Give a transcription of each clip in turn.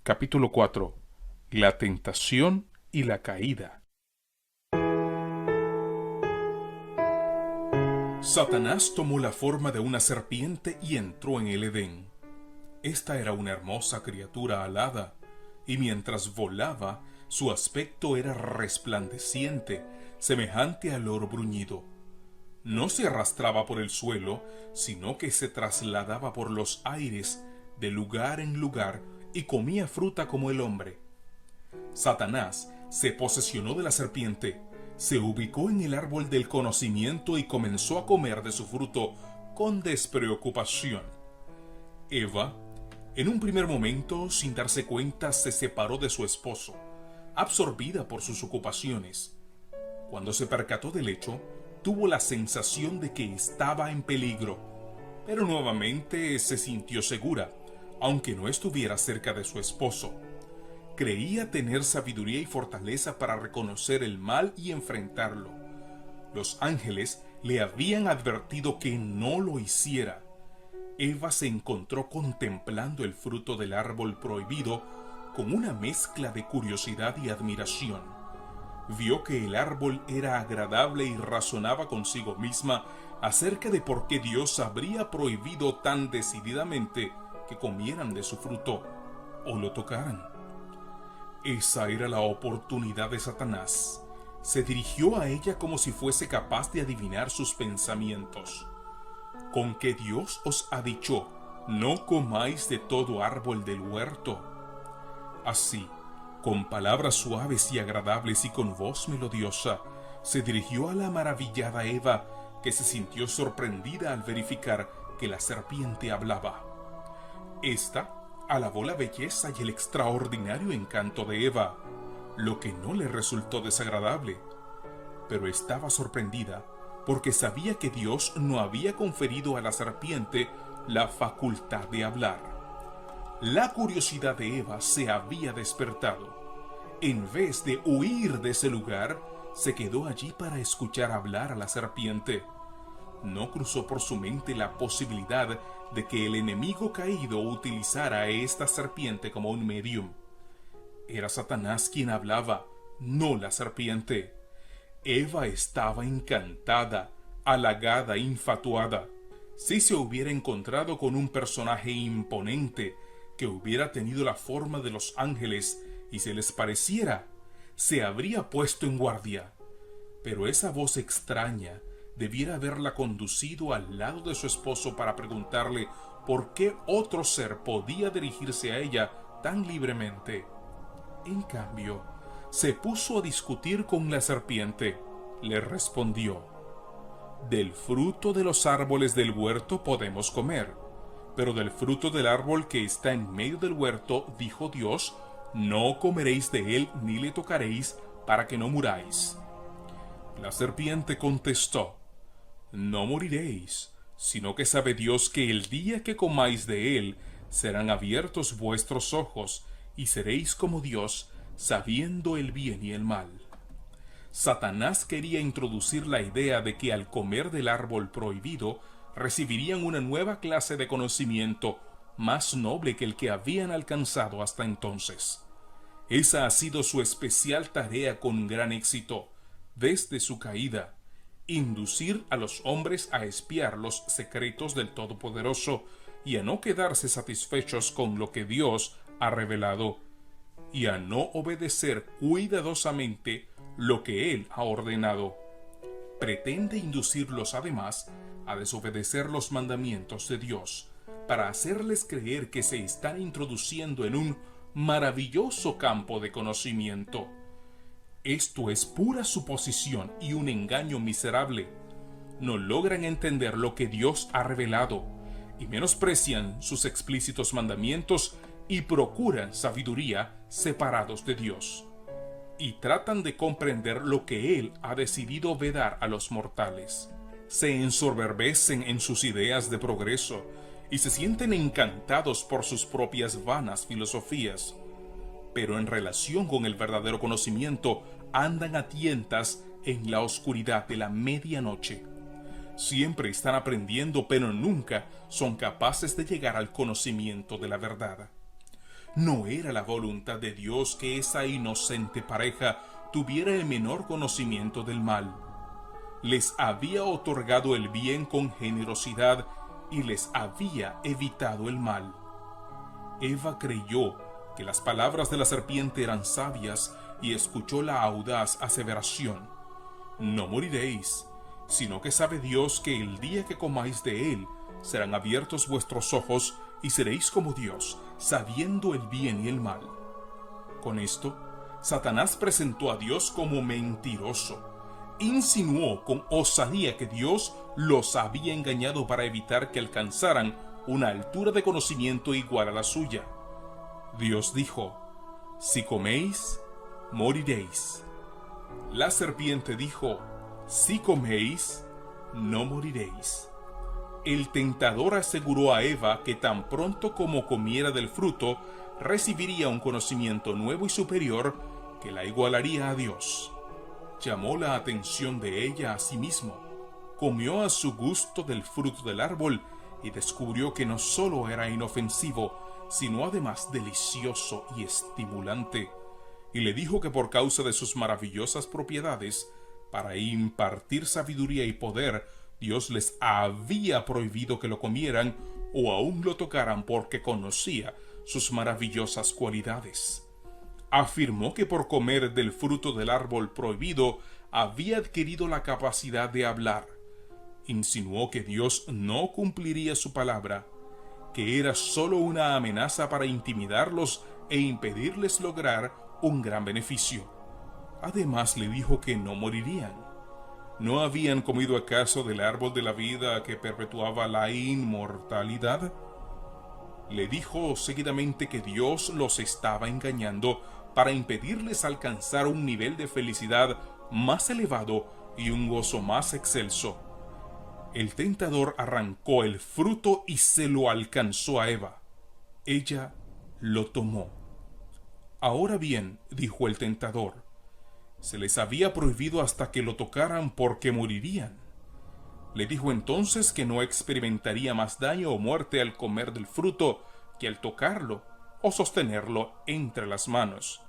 Capítulo 4. La tentación y la caída. Satanás tomó la forma de una serpiente y entró en el Edén. Esta era una hermosa criatura alada, y mientras volaba, su aspecto era resplandeciente, semejante al oro bruñido. No se arrastraba por el suelo, sino que se trasladaba por los aires, de lugar en lugar, y comía fruta como el hombre. Satanás se posesionó de la serpiente, se ubicó en el árbol del conocimiento y comenzó a comer de su fruto con despreocupación. Eva, en un primer momento, sin darse cuenta, se separó de su esposo, absorbida por sus ocupaciones. Cuando se percató del hecho, tuvo la sensación de que estaba en peligro, pero nuevamente se sintió segura, aunque no estuviera cerca de su esposo. Creía tener sabiduría y fortaleza para reconocer el mal y enfrentarlo. Los ángeles le habían advertido que no lo hiciera. Eva se encontró contemplando el fruto del árbol prohibido con una mezcla de curiosidad y admiración. Vio que el árbol era agradable y razonaba consigo misma acerca de por qué Dios habría prohibido tan decididamente que comieran de su fruto o lo tocaran. Esa era la oportunidad de Satanás. Se dirigió a ella como si fuese capaz de adivinar sus pensamientos. ¿Con que Dios os ha dicho, no comáis de todo árbol del huerto? Así, con palabras suaves y agradables y con voz melodiosa, se dirigió a la maravillada Eva, que se sintió sorprendida al verificar que la serpiente hablaba. Esta alabó la belleza y el extraordinario encanto de Eva, lo que no le resultó desagradable, pero estaba sorprendida porque sabía que Dios no había conferido a la serpiente la facultad de hablar. La curiosidad de Eva se había despertado. En vez de huir de ese lugar, se quedó allí para escuchar hablar a la serpiente. No cruzó por su mente la posibilidad de que el enemigo caído utilizara a esta serpiente como un medium. Era Satanás quien hablaba, no la serpiente. Eva estaba encantada, halagada, infatuada. Si se hubiera encontrado con un personaje imponente que hubiera tenido la forma de los ángeles y se les pareciera, se habría puesto en guardia. Pero esa voz extraña debiera haberla conducido al lado de su esposo para preguntarle por qué otro ser podía dirigirse a ella tan libremente. En cambio, se puso a discutir con la serpiente. Le respondió: del fruto de los árboles del huerto podemos comer, pero del fruto del árbol que está en medio del huerto, dijo Dios, no comeréis de él ni le tocaréis para que no muráis. La serpiente contestó: no moriréis, sino que sabe Dios que el día que comáis de él, serán abiertos vuestros ojos, y seréis como Dios, sabiendo el bien y el mal. Satanás quería introducir la idea de que al comer del árbol prohibido, recibirían una nueva clase de conocimiento, más noble que el que habían alcanzado hasta entonces. Esa ha sido su especial tarea con gran éxito, desde su caída: inducir a los hombres a espiar los secretos del Todopoderoso y a no quedarse satisfechos con lo que Dios ha revelado, y a no obedecer cuidadosamente lo que Él ha ordenado. Pretende inducirlos además a desobedecer los mandamientos de Dios, para hacerles creer que se están introduciendo en un maravilloso campo de conocimiento. Esto es pura suposición y un engaño miserable. No logran entender lo que Dios ha revelado y menosprecian sus explícitos mandamientos y procuran sabiduría separados de Dios. Y tratan de comprender lo que Él ha decidido vedar a los mortales. Se ensoberbecen en sus ideas de progreso y se sienten encantados por sus propias vanas filosofías. Pero en relación con el verdadero conocimiento, andan a tientas en la oscuridad de la medianoche. Siempre están aprendiendo, pero nunca son capaces de llegar al conocimiento de la verdad. No era la voluntad de Dios que esa inocente pareja tuviera el menor conocimiento del mal. Les había otorgado el bien con generosidad y les había evitado el mal. Eva creyó que las palabras de la serpiente eran sabias y escuchó la audaz aseveración: no moriréis, sino que sabe Dios que el día que comáis de él serán abiertos vuestros ojos y seréis como Dios, sabiendo el bien y el mal. Con esto, Satanás presentó a Dios como mentiroso. Insinuó con osadía que Dios los había engañado para evitar que alcanzaran una altura de conocimiento igual a la suya. Dios dijo: si coméis, moriréis. La serpiente dijo: si coméis, no moriréis. El tentador aseguró a Eva que tan pronto como comiera del fruto, recibiría un conocimiento nuevo y superior que la igualaría a Dios. Llamó la atención de ella a sí mismo. Comió a su gusto del fruto del árbol y descubrió que no solo era inofensivo, sino además delicioso y estimulante. Y le dijo que por causa de sus maravillosas propiedades, para impartir sabiduría y poder, Dios les había prohibido que lo comieran o aún lo tocaran porque conocía sus maravillosas cualidades. Afirmó que por comer del fruto del árbol prohibido había adquirido la capacidad de hablar. Insinuó que Dios no cumpliría su palabra, que era solo una amenaza para intimidarlos e impedirles lograr un gran beneficio. Además le dijo que no morirían. ¿No habían comido acaso del árbol de la vida que perpetuaba la inmortalidad? Le dijo seguidamente que Dios los estaba engañando para impedirles alcanzar un nivel de felicidad más elevado y un gozo más excelso. El tentador arrancó el fruto y se lo alcanzó a Eva. Ella lo tomó. Ahora bien, dijo el tentador, se les había prohibido hasta que lo tocaran porque morirían. Le dijo entonces que no experimentaría más daño o muerte al comer del fruto que al tocarlo o sostenerlo entre las manos.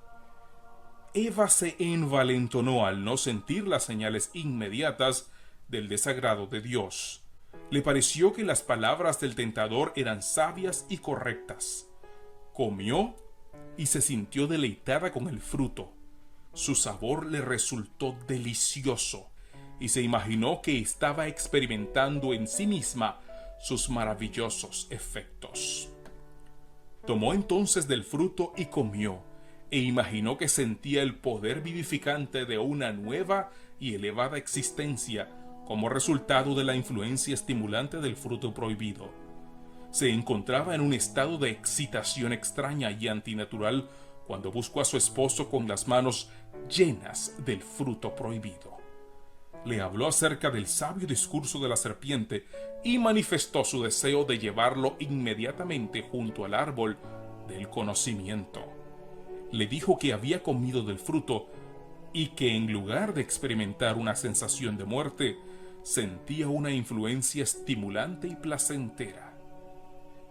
Eva se envalentonó al no sentir las señales inmediatas del desagrado de Dios. Le pareció que las palabras del tentador eran sabias y correctas. Comió y se sintió deleitada con el fruto. Su sabor le resultó delicioso y se imaginó que estaba experimentando en sí misma sus maravillosos efectos. Tomó entonces del fruto y comió, e imaginó que sentía el poder vivificante de una nueva y elevada existencia como resultado de la influencia estimulante del fruto prohibido. Se encontraba en un estado de excitación extraña y antinatural cuando buscó a su esposo con las manos llenas del fruto prohibido. Le habló acerca del sabio discurso de la serpiente y manifestó su deseo de llevarlo inmediatamente junto al árbol del conocimiento. Le dijo que había comido del fruto y que en lugar de experimentar una sensación de muerte, sentía una influencia estimulante y placentera.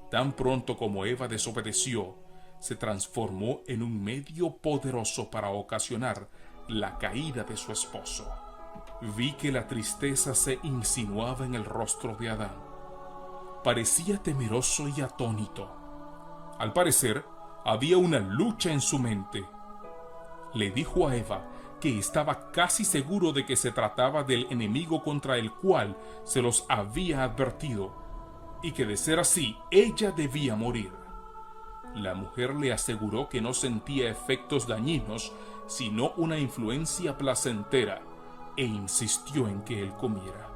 Tan pronto como Eva desobedeció, se transformó en un medio poderoso para ocasionar la caída de su esposo. Vi que la tristeza se insinuaba en el rostro de Adán. Parecía temeroso y atónito. Al parecer, había una lucha en su mente. Le dijo a Eva que estaba casi seguro de que se trataba del enemigo contra el cual se los había advertido, y que de ser así, ella debía morir. La mujer le aseguró que no sentía efectos dañinos, sino una influencia placentera, e insistió en que él comiera.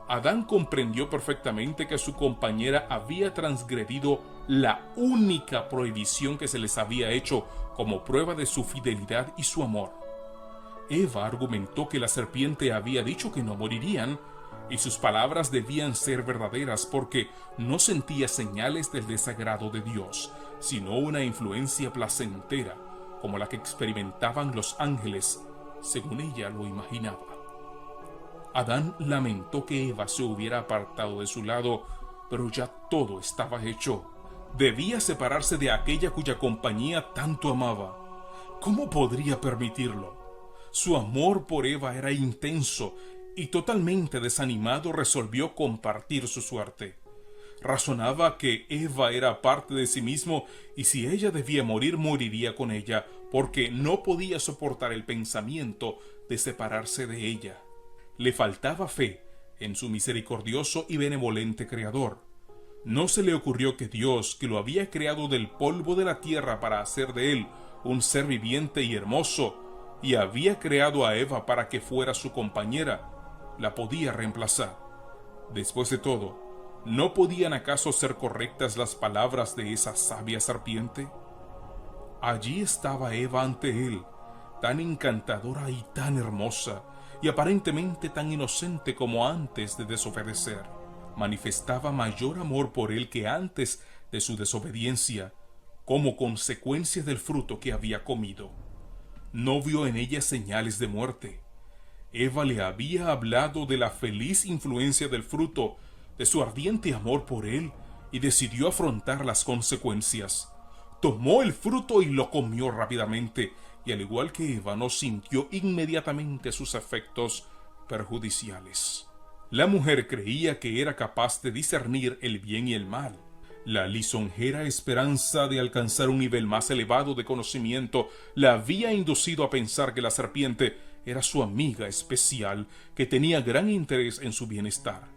Adán comprendió perfectamente que su compañera había transgredido la única prohibición que se les había hecho como prueba de su fidelidad y su amor. Eva argumentó que la serpiente había dicho que no morirían, y sus palabras debían ser verdaderas porque no sentía señales del desagrado de Dios, sino una influencia placentera, como la que experimentaban los ángeles, según ella lo imaginaba. Adán lamentó que Eva se hubiera apartado de su lado, pero ya todo estaba hecho. Debía separarse de aquella cuya compañía tanto amaba. ¿Cómo podría permitirlo? Su amor por Eva era intenso y totalmente desanimado resolvió compartir su suerte. Razonaba que Eva era parte de sí mismo y si ella debía morir, moriría con ella, porque no podía soportar el pensamiento de separarse de ella. Le faltaba fe en su misericordioso y benevolente Creador. No se le ocurrió que Dios, que lo había creado del polvo de la tierra para hacer de él un ser viviente y hermoso, y había creado a Eva para que fuera su compañera, la podía reemplazar. Después de todo, ¿no podían acaso ser correctas las palabras de esa sabia serpiente? Allí estaba Eva ante él, tan encantadora y tan hermosa, y aparentemente tan inocente como antes de desobedecer. Manifestaba mayor amor por él que antes de su desobediencia, como consecuencia del fruto que había comido. No vio en ella señales de muerte. Eva le había hablado de la feliz influencia del fruto, de su ardiente amor por él, y decidió afrontar las consecuencias. Tomó el fruto y lo comió rápidamente, y al igual que Eva no sintió inmediatamente sus efectos perjudiciales. La mujer creía que era capaz de discernir el bien y el mal. La lisonjera esperanza de alcanzar un nivel más elevado de conocimiento la había inducido a pensar que la serpiente era su amiga especial, que tenía gran interés en su bienestar.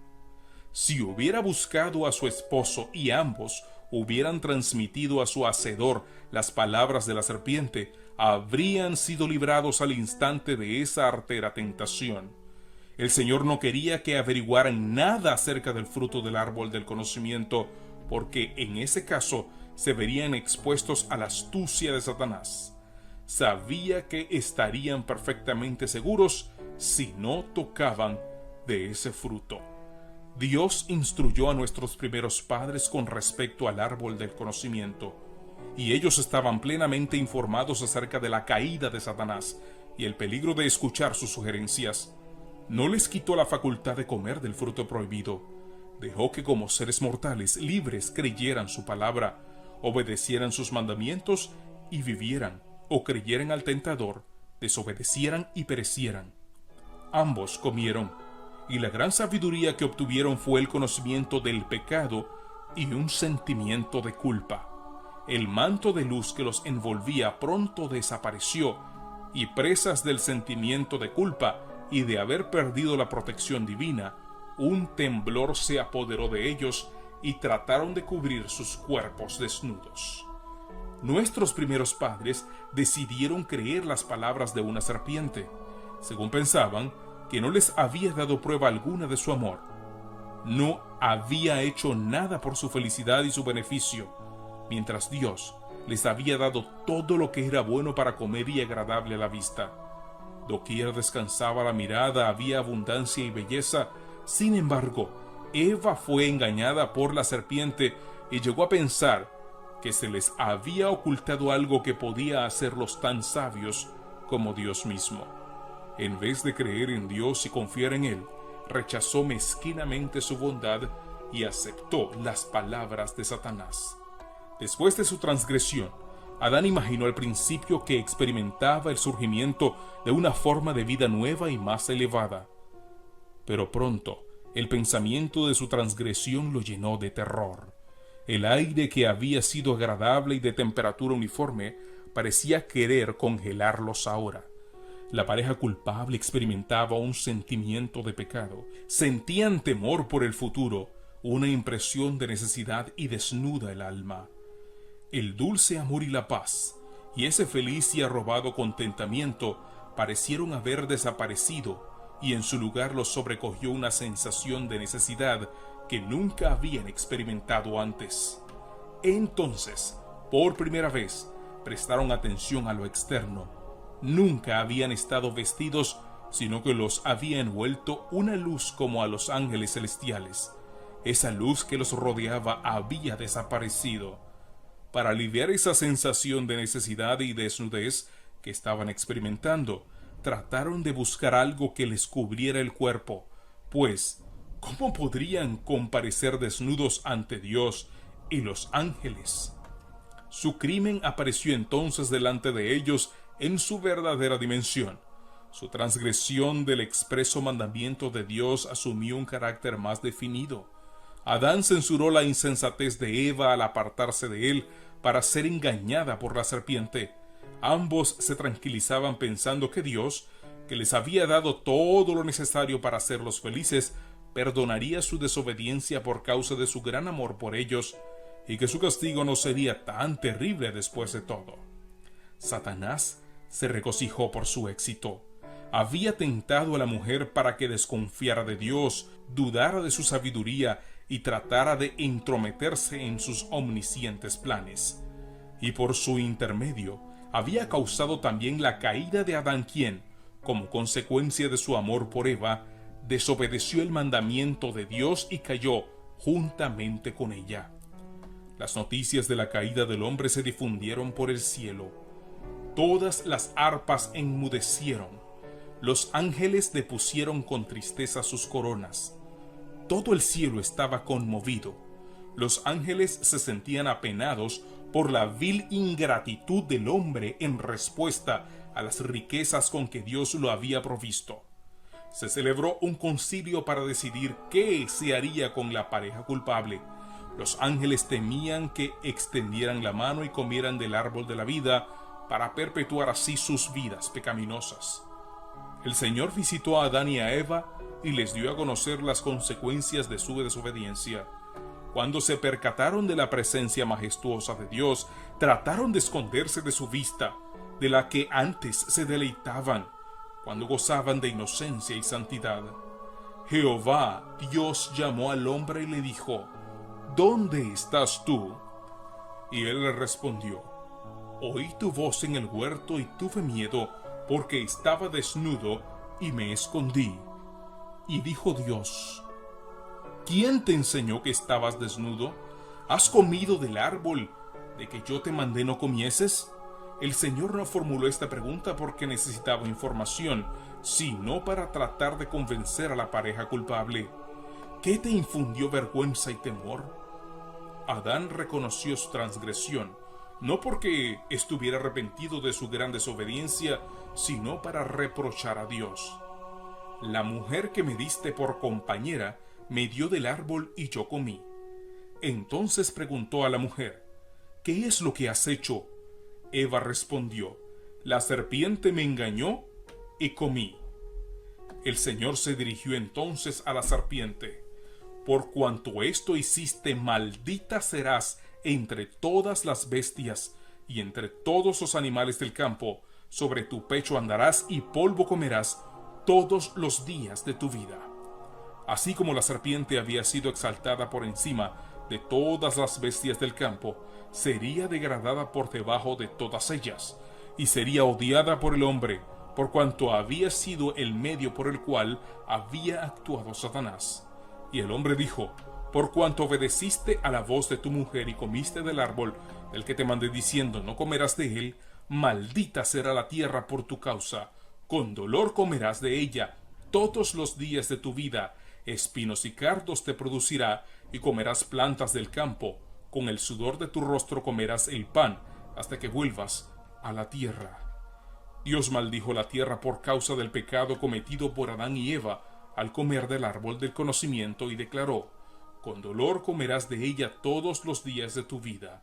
Si hubiera buscado a su esposo y ambos hubieran transmitido a su hacedor las palabras de la serpiente, habrían sido librados al instante de esa artera tentación. El Señor no quería que averiguaran nada acerca del fruto del árbol del conocimiento, porque en ese caso se verían expuestos a la astucia de Satanás. Sabía que estarían perfectamente seguros si no tocaban de ese fruto. Dios instruyó a nuestros primeros padres con respecto al árbol del conocimiento, y ellos estaban plenamente informados acerca de la caída de Satanás y el peligro de escuchar sus sugerencias. No les quitó la facultad de comer del fruto prohibido. Dejó que como seres mortales libres creyeran su palabra, obedecieran sus mandamientos y vivieran, o creyeran al tentador, desobedecieran y perecieran. Ambos comieron, y la gran sabiduría que obtuvieron fue el conocimiento del pecado y un sentimiento de culpa. El manto de luz que los envolvía pronto desapareció, y presas del sentimiento de culpa y de haber perdido la protección divina, un temblor se apoderó de ellos y trataron de cubrir sus cuerpos desnudos. Nuestros primeros padres decidieron creer las palabras de una serpiente, según pensaban que no les había dado prueba alguna de su amor. No había hecho nada por su felicidad y su beneficio, mientras Dios les había dado todo lo que era bueno para comer y agradable a la vista. Doquier descansaba la mirada, había abundancia y belleza. Sin embargo, Eva fue engañada por la serpiente y llegó a pensar que se les había ocultado algo que podía hacerlos tan sabios como Dios mismo. En vez de creer en Dios y confiar en Él, rechazó mezquinamente su bondad y aceptó las palabras de Satanás. Después de su transgresión, Adán imaginó al principio que experimentaba el surgimiento de una forma de vida nueva y más elevada. Pero pronto, el pensamiento de su transgresión lo llenó de terror. El aire, que había sido agradable y de temperatura uniforme, parecía querer congelarlos ahora. La pareja culpable experimentaba un sentimiento de pecado. Sentían temor por el futuro, una impresión de necesidad y desnuda el alma. El dulce amor y la paz, y ese feliz y arrobado contentamiento parecieron haber desaparecido, y en su lugar los sobrecogió una sensación de necesidad que nunca habían experimentado antes. Entonces, por primera vez, prestaron atención a lo externo. Nunca habían estado vestidos, sino que los había envuelto una luz como a los ángeles celestiales. Esa luz que los rodeaba había desaparecido. Para aliviar esa sensación de necesidad y desnudez que estaban experimentando, trataron de buscar algo que les cubriera el cuerpo, pues, ¿cómo podrían comparecer desnudos ante Dios y los ángeles. Su crimen apareció entonces delante de ellos en su verdadera dimensión. Su transgresión del expreso mandamiento de Dios asumió un carácter más definido. Adán censuró la insensatez de Eva al apartarse de él para ser engañada por la serpiente. Ambos se tranquilizaban pensando que Dios, que les había dado todo lo necesario para hacerlos felices, perdonaría su desobediencia por causa de su gran amor por ellos, y que su castigo no sería tan terrible después de todo. Satanás se regocijó por su éxito. Había tentado a la mujer para que desconfiara de Dios, dudara de su sabiduría y tratara de entrometerse en sus omniscientes planes. Y por su intermedio había causado también la caída de Adán, quien, como consecuencia de su amor por Eva, desobedeció el mandamiento de Dios y cayó juntamente con ella. Las noticias de la caída del hombre se difundieron por el cielo. Todas las arpas enmudecieron. Los ángeles depusieron con tristeza sus coronas. Todo el cielo estaba conmovido. Los ángeles se sentían apenados por la vil ingratitud del hombre en respuesta a las riquezas con que Dios lo había provisto. Se celebró un concilio para decidir qué se haría con la pareja culpable. Los ángeles temían que extendieran la mano y comieran del árbol de la vida para perpetuar así sus vidas pecaminosas. El Señor visitó a Adán y a Eva y les dio a conocer las consecuencias de su desobediencia. Cuando se percataron de la presencia majestuosa de Dios, trataron de esconderse de su vista, de la que antes se deleitaban, cuando gozaban de inocencia y santidad. Jehová, Dios, llamó al hombre y le dijo: ¿Dónde estás tú? Y él le respondió: Oí tu voz en el huerto y tuve miedo, porque estaba desnudo y me escondí. Y dijo Dios: ¿Quién te enseñó que estabas desnudo? ¿Has comido del árbol de que yo te mandé no comieses? El Señor no formuló esta pregunta porque necesitaba información, sino para tratar de convencer a la pareja culpable. ¿Qué te infundió vergüenza y temor? Adán reconoció su transgresión, no porque estuviera arrepentido de su gran desobediencia, sino para reprochar a Dios. La mujer que me diste por compañera me dio del árbol y yo comí. Entonces preguntó a la mujer: ¿Qué es lo que has hecho? Eva respondió: La serpiente me engañó y comí. El Señor se dirigió entonces a la serpiente: Por cuanto esto hiciste, maldita serás entre todas las bestias y entre todos los animales del campo. Sobre tu pecho andarás y polvo comerás todos los días de tu vida. Así como la serpiente había sido exaltada por encima de todas las bestias del campo, sería degradada por debajo de todas ellas, y sería odiada por el hombre, por cuanto había sido el medio por el cual había actuado Satanás. Y el hombre dijo: Por cuanto obedeciste a la voz de tu mujer y comiste del árbol del que te mandé diciendo: No comerás de él, maldita será la tierra por tu causa. Con dolor comerás de ella todos los días de tu vida. Espinos y cardos te producirá, y comerás plantas del campo. Con el sudor de tu rostro comerás el pan, hasta que vuelvas a la tierra. Dios maldijo la tierra por causa del pecado cometido por Adán y Eva al comer del árbol del conocimiento, y declaró: Con dolor comerás de ella todos los días de tu vida.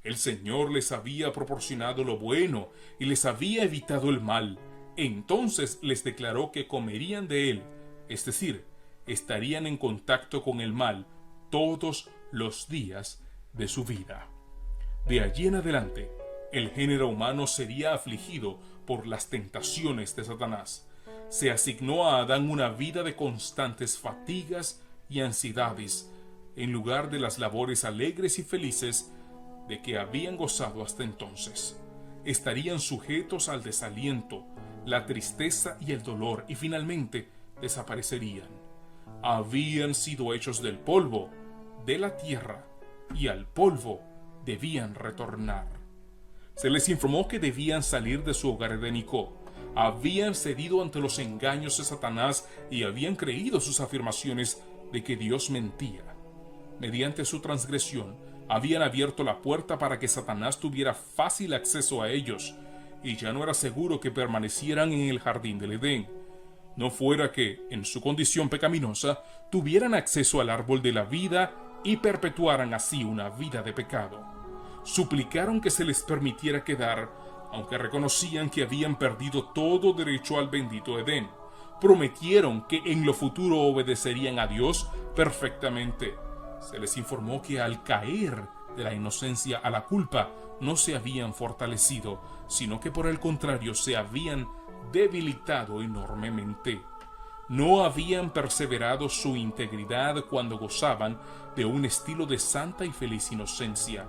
El Señor les había proporcionado lo bueno y les había evitado el mal. Entonces les declaró que comerían de él, es decir, estarían en contacto con el mal todos los días de su vida. De allí en adelante, el género humano sería afligido por las tentaciones de Satanás. Se asignó a Adán una vida de constantes fatigas y ansiedades, en lugar de las labores alegres y felices de que habían gozado hasta entonces. Estarían sujetos al desaliento, la tristeza y el dolor, y finalmente desaparecerían. Habían sido hechos del polvo, de la tierra, y al polvo debían retornar. Se les informó que debían salir de su hogar edénico. Habían cedido ante los engaños de Satanás y habían creído sus afirmaciones de que Dios mentía. Mediante su transgresión, habían abierto la puerta para que Satanás tuviera fácil acceso a ellos, y ya no era seguro que permanecieran en el jardín del Edén. No fuera que, en su condición pecaminosa, tuvieran acceso al árbol de la vida y perpetuaran así una vida de pecado. Suplicaron que se les permitiera quedar, aunque reconocían que habían perdido todo derecho al bendito Edén. Prometieron que en lo futuro obedecerían a Dios perfectamente. Se les informó que al caer de la inocencia a la culpa no se habían fortalecido, sino que por el contrario se habían debilitado enormemente. No habían perseverado su integridad cuando gozaban de un estilo de santa y feliz inocencia.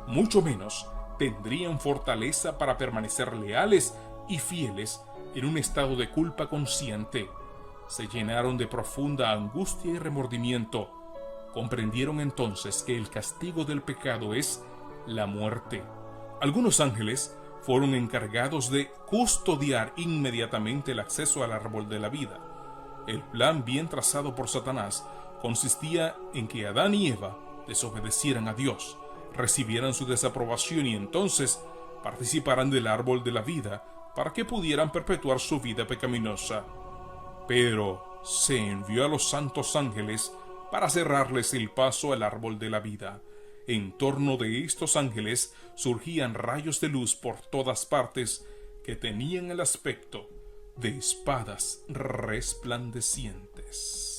Mucho menos tendrían fortaleza para permanecer leales y fieles en un estado de culpa consciente. Se llenaron de profunda angustia y remordimiento. Comprendieron entonces que el castigo del pecado es la muerte. Algunos ángeles fueron encargados de custodiar inmediatamente el acceso al árbol de la vida. El plan bien trazado por Satanás consistía en que Adán y Eva desobedecieran a Dios, recibieran su desaprobación y entonces participaran del árbol de la vida para que pudieran perpetuar su vida pecaminosa. Pero se envió a los santos ángeles para cerrarles el paso al árbol de la vida. En torno de estos ángeles surgían rayos de luz por todas partes que tenían el aspecto de espadas resplandecientes.